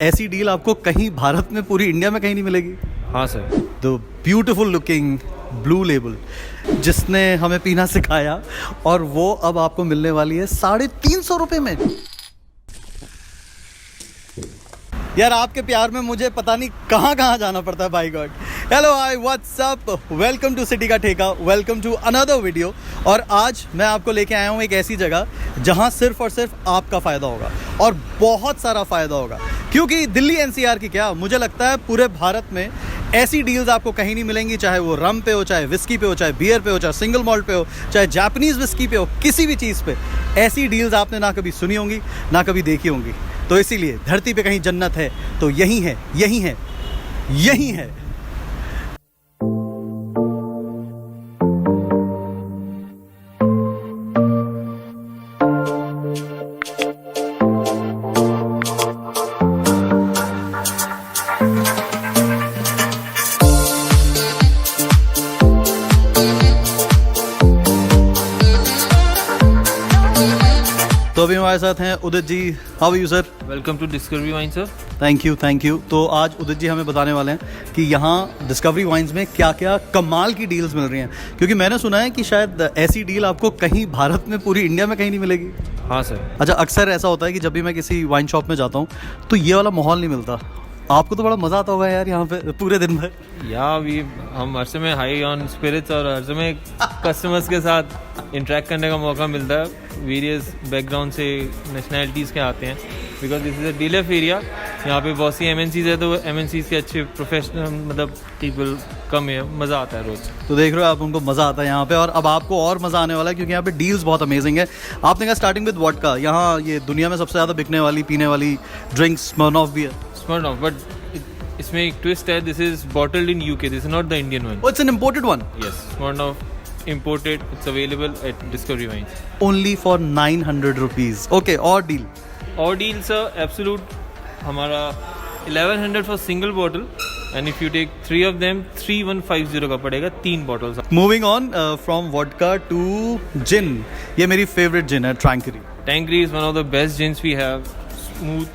ऐसी डील आपको कहीं भारत में, पूरी इंडिया में कहीं नहीं मिलेगी। हाँ sir. The beautiful looking blue label जिसने हमें पीना सिखाया, और वो अब आपको मिलने वाली है 350 रुपये में। यार आपके प्यार में मुझे पता नहीं कहाँ कहाँ जाना पड़ता है, by God. Hello hi what's up, welcome to city का ठेका, वेलकम टू अनदर वीडियो। और आज मैं आपको लेके आया हूँ एक ऐसी जगह जहाँ सिर्फ और सिर्फ आपका फ़ायदा होगा, और बहुत सारा फ़ायदा होगा। क्योंकि दिल्ली एनसीआर की क्या, मुझे लगता है पूरे भारत में ऐसी डील्स आपको कहीं नहीं मिलेंगी। चाहे वो रम पे हो, चाहे विस्की पे हो, चाहे बियर पे हो, चाहे सिंगल मॉल्ट पे हो, चाहे जापानीज़ विस्की पे हो, किसी भी चीज़ पे ऐसी डील्स आपने ना कभी सुनी होंगी ना कभी देखी होंगी। तो इसीलिए धरती पे कहीं जन्नत है तो यही है, यही है, यही है। तो अभी हमारे साथ हैं Udit ji. How are you sir? Welcome to discovery wine sir. Thank you, thank you. तो आज उदित जी हमें बताने वाले हैं कि यहाँ डिस्कवरी वाइन्स में क्या क्या कमाल की डील्स मिल रही हैं। क्योंकि मैंने सुना है कि शायद ऐसी डील आपको कहीं भारत में, पूरी इंडिया में कहीं नहीं मिलेगी। हाँ सर। अच्छा, अक्सर ऐसा होता है कि जब भी मैं किसी वाइन शॉप में जाता हूँ तो ये वाला माहौल नहीं मिलता। आपको तो बड़ा मज़ा आता होगा यार यहाँ पे पूरे दिन भर। हम हर समय हाई ऑन स्पिरिट्स और हर समय कस्टमर्स के साथ इंटरेक्ट करने का मौका मिलता है। वेरियस बैकग्राउंड से नेशनैलिटीज़ के आते हैं, because this is a dealer area. यहाँ पे बहुत सी एमएनसीज है, तो एमएनसीज के अच्छे प्रोफेशनल मतलब पीपल कम है, मज़ा आता है रोज़। तो देख रहे हो आप, उनको मज़ा आता है यहाँ पे, और अब आपको और मज़ा आने वाला है क्योंकि यहाँ पे डील्स बहुत अमेजिंग है। आपने कहा स्टार्टिंग विद वोडका, यहाँ ये दुनिया में सबसे ज़्यादा बिकने वाली, पीने वाली ड्रिंक्स स्मिर्नॉफ भी है। स्मिर्नॉफ, बट इसमें एक ट्विस्ट है। This is bottled in UK, this is not the Indian one. It's an imported one. Yes, Smirnoff imported. It's available at Discovery Wines. Only for 900 rupees. Okay, और डील? और deal sir absolute हमारा 1100 for single bottle, and if you take 3 of them 3150 का पड़ेगा 3 bottles. Moving on from vodka to gin, ये मेरी favourite gin है, Tanqueray. Tanqueray is one of the best gins we have. Smooth,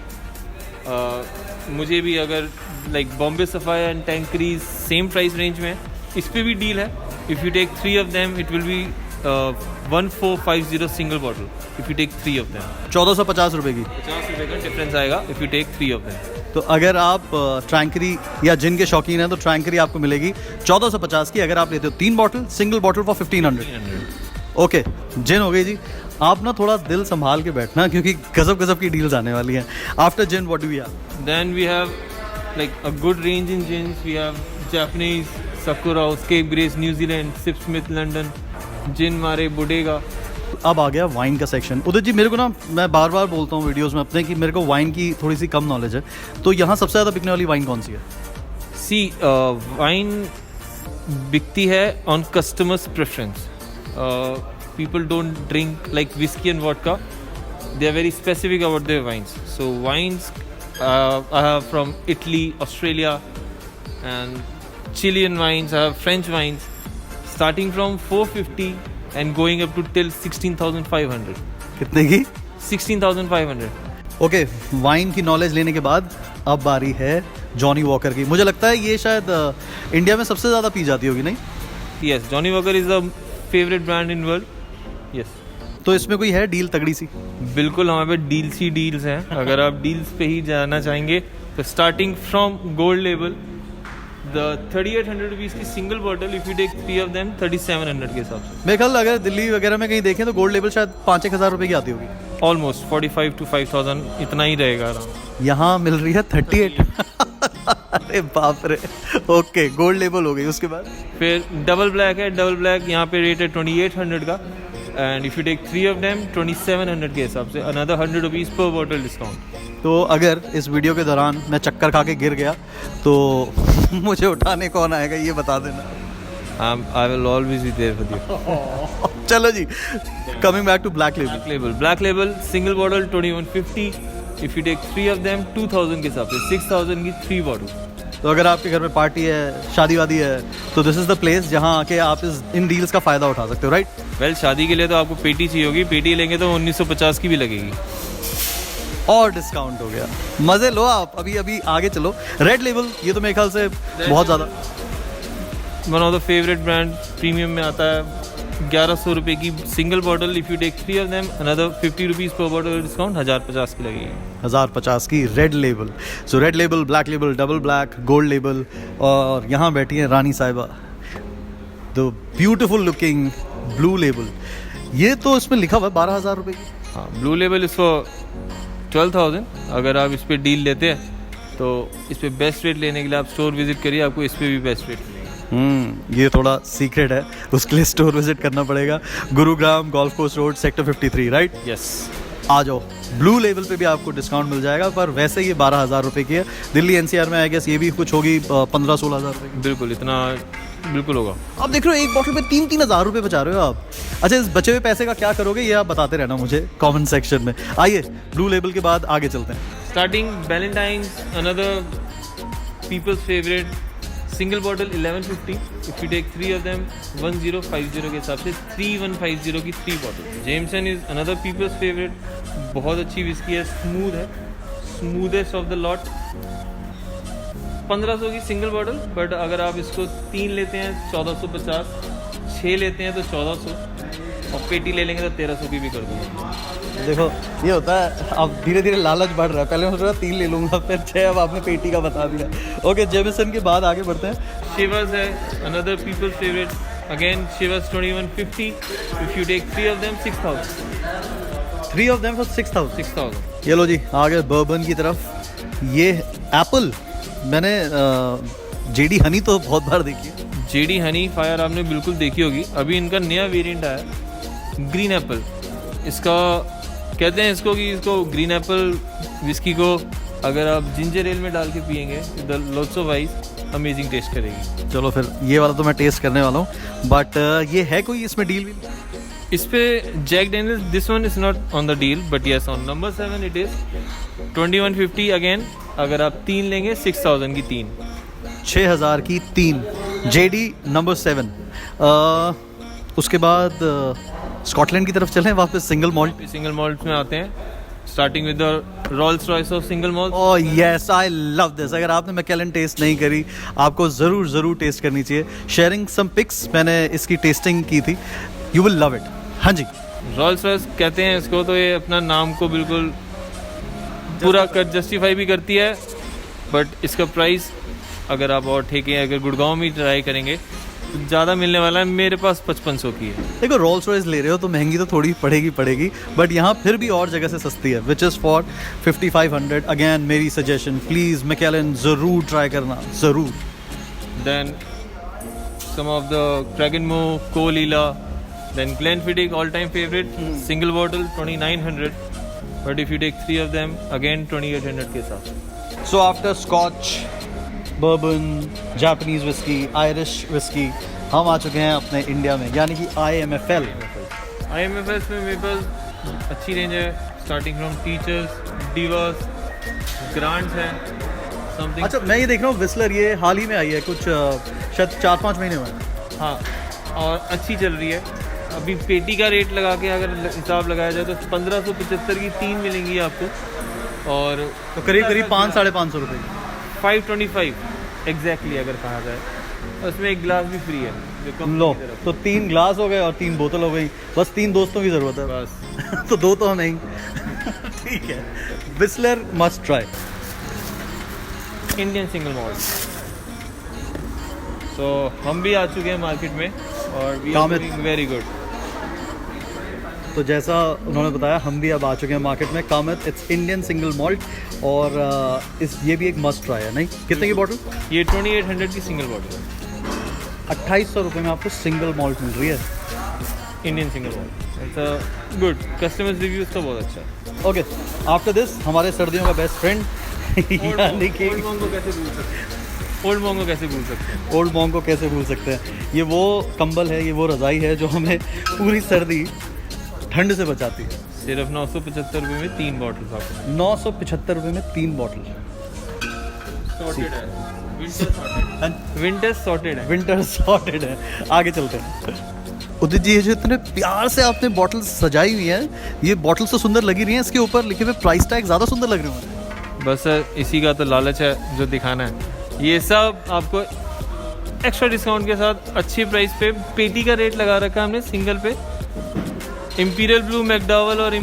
मुझे भी अगर like Bombay Sapphire and Tanqueray same price range में, इस पे भी डील है। If you take 3 of them it will be 1450 single bottle if you take 3 of them। 1450 रुपये की, 50 रुपये का डिफरेंस आएगा if you take 3 of them। तो अगर आप ट्रैंकरी या जिन के शौकीन हैं तो ट्रैंकरी आपको मिलेगी 1450 की। अगर आप लेते हो 3 bottle, single bottle for 1500। Okay, gin हो गई जी। आप ना थोड़ा दिल संभाल के बैठना क्योंकि गजब गजब की डील्स आने वाली हैं। After gin what do we have? Then we have like a good range in gins. We have Japanese, Sakura, Cape Grace, New Zealand, Sipsmith, London, जिन मारे बुडेगा। अब आ गया वाइन का सेक्शन। उदित जी, मेरे को ना, मैं बार बार बोलता हूँ वीडियोस में अपने कि मेरे को वाइन की थोड़ी सी कम नॉलेज है, तो यहाँ सबसे ज़्यादा बिकने वाली वाइन कौन सी है? सी वाइन बिकती है on customers preference. People don't drink like whisky and vodka, they are very specific about their wines. So wines I have from Italy, Australia, and Chilean wines. I have French wines starting from 450 and going up to till 16,500. कितने की? 16,500. Okay, wine की knowledge लेने के बाद अब बारी है Johnny walker की। मुझे लगता है ये शायद इंडिया में सबसे ज़्यादा पी जाती होगी, नहीं? Yes, Johnnie Walker is the favorite brand in world. Yes. तो इसमें कोई है डील तगड़ी सी? बिल्कुल, हमारे पे डील्स ही डील्स हैं। अगर आप डील्स पे ही जाना चाहेंगे तो starting from gold level the 3800 rupees की single bottle, if you take 3 of them 3700 के हिसाब से। मेरे ख्याल अगर दिल्ली वगैरह में कहीं देखें तो गोल्ड लेवल शायद 5-1 हज़ार रुपये की आती होगी। ऑलमोस्ट 45 to 5000 इतना ही रहेगा आराम। यहाँ मिल रही है 38। अरे बाप रे। ओके, गोल्ड लेवल हो गई। उसके बाद फिर डबल ब्लैक है। डबल ब्लैक यहाँ पे रेट है 2800 का, and if you take 3 of them 2700 के हिसाब से, अनदर 100 रुपीज़ पर बॉटल डिस्काउंट। तो अगर इस वीडियो के दौरान मैं चक्कर खा के गिर गया तो मुझे उठाने कौन आएगा, ये बता देना। I will always be there with you. चलो जी, coming back to black label. Black label single bottle 2150, if you take 3 of them 2000 के हिसाब से, 6000 की 3 बॉटल। तो अगर आपके घर में पार्टी है, शादी वादी है, तो दिस इज़ द प्लेस जहाँ आके आप इन डील्स का फ़ायदा उठा सकते हो, राइट? वेल, शादी के लिए तो आपको पेटी चाहिए होगी। पेटी लेंगे तो 1950 की भी लगेगी। और डिस्काउंट हो गया। मज़े लो आप, अभी अभी आगे चलो। रेड लेबल, ये तो मेरे ख्याल से बहुत ज़्यादा one of the favourite brand, premium में आता है। 1100 रुपये की single bottle, if you take 3 of them another 50 rupees पर बॉटल डिस्काउंट, 1050 की लगेगी। 1050 की red label. So red label, black label, double black, gold label, और यहाँ बैठी है रानी साहिबा, the beautiful looking blue label. ये तो इसमें लिखा हुआ है 12,000 रुपये की। हाँ, ब्लू लेबल इज़ फॉर 12,000। अगर आप इस पर डील लेते हैं तो इस पर बेस्ट रेट लेने के लिए आप स्टोर विजिट करिए, आपको इस पर भी बेस्ट रेट मिलेगा। ये थोड़ा सीक्रेट है, उसके लिए स्टोर विजिट करना पड़ेगा। Gurugram golf course road, sector 53, right? Yes. आ जाओ। ब्लू लेवल पे भी आपको डिस्काउंट मिल जाएगा, पर वैसे ये 12,000 रुपये की है। दिल्ली एनसीआर में आई गेस ये भी कुछ होगी 15-16 हज़ार रुपये की। बिल्कुल, इतना बिल्कुल होगा। आप देख रहे हो एक बॉटल पे 3-3 हज़ार रुपये बचा रहे हो आप। अच्छा, इस बचे हुए पैसे का क्या करोगे ये आप बताते रहना मुझे कमेंट सेक्शन में। आइए ब्लू लेबल के बाद आगे चलते हैं। Starting Valentine's, another people's favourite, single bottle 1150। If you take 3 of them 1050 के हिसाब से 3150 की 3 bottle. Jameson is another people's favourite, बहुत अच्छी विस्की है, स्मूथ है, स्मूदेस्ट ऑफ द लॉट। 1500 की सिंगल बॉटल, बट अगर आप इसको 3 लेते हैं 1450, 6 लेते हैं तो 1400, और पेटी ले लेंगे तो 1300 की भी कर दूँगा। देखो ये होता है, अब धीरे धीरे लालच बढ़ रहा है। पहले मैं सोच रहा 3 ले लूँगा, फिर 6, अब आपने पेटी का बता दिया। ओके, जेमिसन के बाद आगे बढ़ते हैं। शिवास है another people's favourite, again Chivas 2150। If you take 3 of them 6000। 3 of them for 6,000। 6000। ये लो जी, आगे बर्बन की तरफ। ये एप्पल, मैंने जेडी हनी तो बहुत बार देखी है। जेडी हनी फायर आपने बिल्कुल देखी होगी। अभी इनका नया वेरिएंट आया, ग्रीन एप्पल। इसका कहते हैं इसको कि इसको ग्रीन एप्पल विस्की को अगर आप जिंजर एल में डाल के पियेंगे the lots of ice, amazing taste करेगी। चलो फिर ये वाला तो मैं टेस्ट करने वाला हूँ, बट ये है कोई इसमें डील भी? इस पे Jack Daniels, this one is not on the deal, but yes on number 7 it is 2150। Again अगर आप 3 लेंगे 6000 की 3। 6,000 की 3 जेडी नंबर 7। उसके बाद स्कॉटलैंड की तरफ चलें वापस। Single malt. सिंगल मॉल्ट में आते हैं, starting with the Rolls Royce of single malt. Oh yes, I love this. अगर आपने मैकेलन टेस्ट नहीं करी, आपको ज़रूर टेस्ट करनी चाहिए। शेयरिंग सम पिक्स, मैंने इसकी टेस्टिंग की थी, यू विल लव इट। हाँ जी, रोल्स रॉयस कहते हैं इसको, तो ये अपना नाम को बिल्कुल पूरा कर जस्टिफाई भी करती है, बट इसका प्राइस अगर आप और ठेके अगर गुड़गांव में ट्राई करेंगे तो ज़्यादा मिलने वाला है। मेरे पास 5500 की है। देखो रोल्स रॉयस ले रहे हो तो महंगी तो थोड़ी पड़ेगी, बट यहाँ फिर भी और जगह से सस्ती है, विच इज़ फॉर 5500। अगेन मेरी सजेशन, प्लीज़ मैकेलन ज़रूर ट्राई करना, ज़रूर। Then some of the Cragganmore, Caol Ila, then Glenfiddich all time favourite, single bottle 2900, but if you take 3 of them again 2800 के साथ। So after scotch, bourbon, Japanese whisky, Irish whisky, हम आ चुके हैं अपने इंडिया में, यानी कि IMFL। IMFL में मेरे पास अच्छी रेंज है, starting from teachers, Divers, grants है, समथिंग। अच्छा, मैं ये देख रहा हूँ विस्लर ये हाल ही में आई है, कुछ शायद 4-5 महीने हुए हैं। हाँ, और अच्छी चल रही है। अभी पेटी का रेट लगा के अगर हिसाब लगाया जाए तो 1575 की 3 मिलेंगी आपको, और तो करीब 500-550 रुपये की। 525 एग्जैक्टली अगर कहा जाए, उसमें एक ग्लास भी फ्री है जो कंपनी लो, की तरफ से। तो 3 ग्लास हो गए और 3 बोतल हो गई, बस 3 दोस्तों की ज़रूरत है बस। तो 2 तो हमें ही ठीक है। Whistler must try. Indian single malt. तो हम भी आ चुके हैं मार्केट में और we are committed. Doing very good. तो जैसा उन्होंने बताया, हम भी अब आ चुके हैं मार्केट में। कामित, इट्स इंडियन सिंगल मॉल्ट, और ये भी एक मस्ट ट्राई है। नहीं, कितने की बॉटल? ये 2800 की सिंगल बॉटल है, 2800 रुपये में आपको सिंगल मॉल्ट मिल रही है। Indian single malt. It's a good, customers review उसका बहुत अच्छा है। ओके, आफ्टर दिस हमारे सर्दियों का बेस्ट फ्रेंड यानी कि ओल्ड मोंगो कैसे भूल सकते हैं? ओल्ड मोंगो कैसे भूल सकते हैं? ओल्ड मोंगो कैसे भूल सकते हैं? ये वो कंबल है, ये वो रज़ाई है जो हमें पूरी सर्दी ठंड से बचाती है। सिर्फ 975 रुपये में 3 बॉटल आपको 975 रुपये में 3 बॉटल। सॉर्टेड है, विंटर सॉर्टेड है। विंटर सॉर्टेड है। आगे चलते हैं। उदित जी, ये जो इतने प्यार से आपने बॉटल्स सजाई हुई हैं, ये बॉटल्स तो सुंदर लगी रही हैं, इसके ऊपर लिखे हुए प्राइस टैग ज़्यादा सुंदर लग रहे हैं मुझे। बस सर इसी का तो लालच है जो दिखाना है। ये सब आपको एक्स्ट्रा डिस्काउंट के साथ अच्छी प्राइस पे पेटी का रेट लगा रखा है हमने सिंगल पे। इम्पीरियल ब्लू, मैकडॉवल और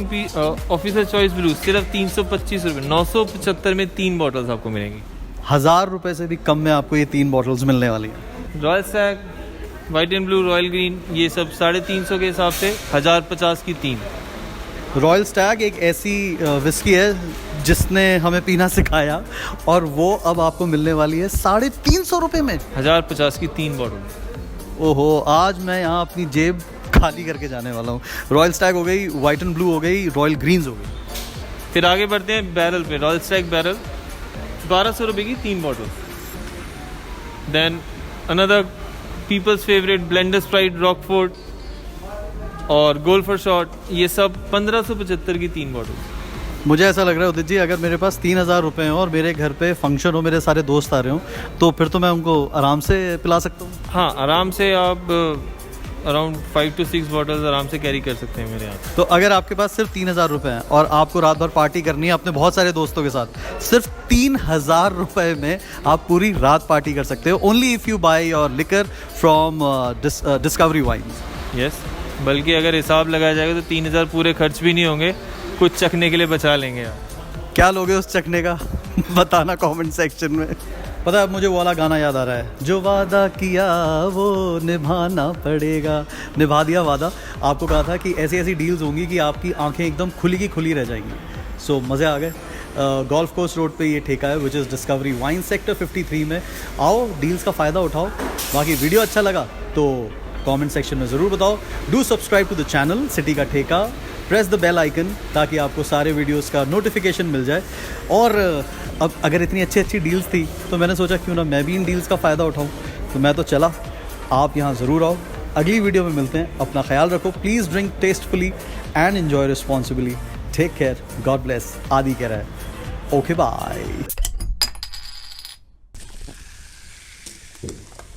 ऑफिसर चॉइस ब्लू सिर्फ 325 रुपये, 975 में 3 बॉटल्स आपको मिलेंगी। 1000 रुपये से भी कम में आपको ये 3 बॉटल्स मिलने वाली हैं। Royal Stag, white and blue, royal green, ये सब 350 के हिसाब से 1050 की 3। रॉयल स्टैग एक ऐसी विस्की है जिसने हमें पीना सिखाया, और वो अब आपको मिलने वाली है 350 रुपये में, 1050 की 3 बॉटल। ओहो, आज मैं यहाँ अपनी जेब खाली करके जाने वाला हूँ। रॉयल स्टैग हो गई, वाइट एंड ब्लू हो गई, रॉयल ग्रीन्स हो गई। फिर आगे बढ़ते हैं बैरल पे। रॉयल स्टैग बैरल 1200 रुपये की 3 bottle. Then another people's favourite Blenders Pride, Rockford और गोल्ड फॉर शॉट, ये सब 1575 की 3 बॉटल। मुझे ऐसा लग रहा है उदित जी, अगर मेरे पास 3000 रुपये हैं और मेरे घर पे फंक्शन हो, मेरे सारे दोस्त आ रहे हो, तो फिर तो मैं उनको आराम से पिला सकता हूँ। हाँ, आराम से आप अराउंड 5 to 6 बॉटल्स आराम से कैरी कर सकते हैं मेरे यहाँ। तो अगर आपके पास सिर्फ 3000 रुपये हैं और आपको रात भर पार्टी करनी है अपने बहुत सारे दोस्तों के साथ, सिर्फ 3000 रुपये में आप पूरी रात पार्टी कर सकते हो। Only if you buy your liquor from Discovery wines. Yes, बल्कि अगर हिसाब लगाया जाएगा तो 3000 पूरे खर्च भी नहीं होंगे, कुछ चखने के लिए बचा लेंगे आप। क्या लोगे उस चखने का बताना कमेंट सेक्शन में। पता है, अब मुझे वो वाला गाना याद आ रहा है, जो वादा किया वो निभाना पड़ेगा। निभा दिया वादा। आपको कहा था कि ऐसी ऐसी डील्स होंगी कि आपकी आंखें एकदम खुली की खुली रह जाएंगी। सो मज़े आ गए। गोल्फ कोर्स रोड पे ये ठेका है, which is discovery wine, sector 53 में। आओ, डील्स का फ़ायदा उठाओ। बाकी वीडियो अच्छा लगा तो कमेंट सेक्शन में ज़रूर बताओ। Do subscribe to the channel city का ठेका, प्रेस द बेल आइकन ताकि आपको सारे वीडियोस का नोटिफिकेशन मिल जाए। और अब अगर इतनी अच्छी अच्छी डील्स थी तो मैंने सोचा क्यों ना मैं भी इन डील्स का फ़ायदा उठाऊं, तो मैं तो चला। आप यहाँ ज़रूर आओ। अगली वीडियो में मिलते हैं। अपना ख्याल रखो। Please drink tastefully and enjoy responsibly. Take care. God bless. Aadi कह रहा है। Okay, bye.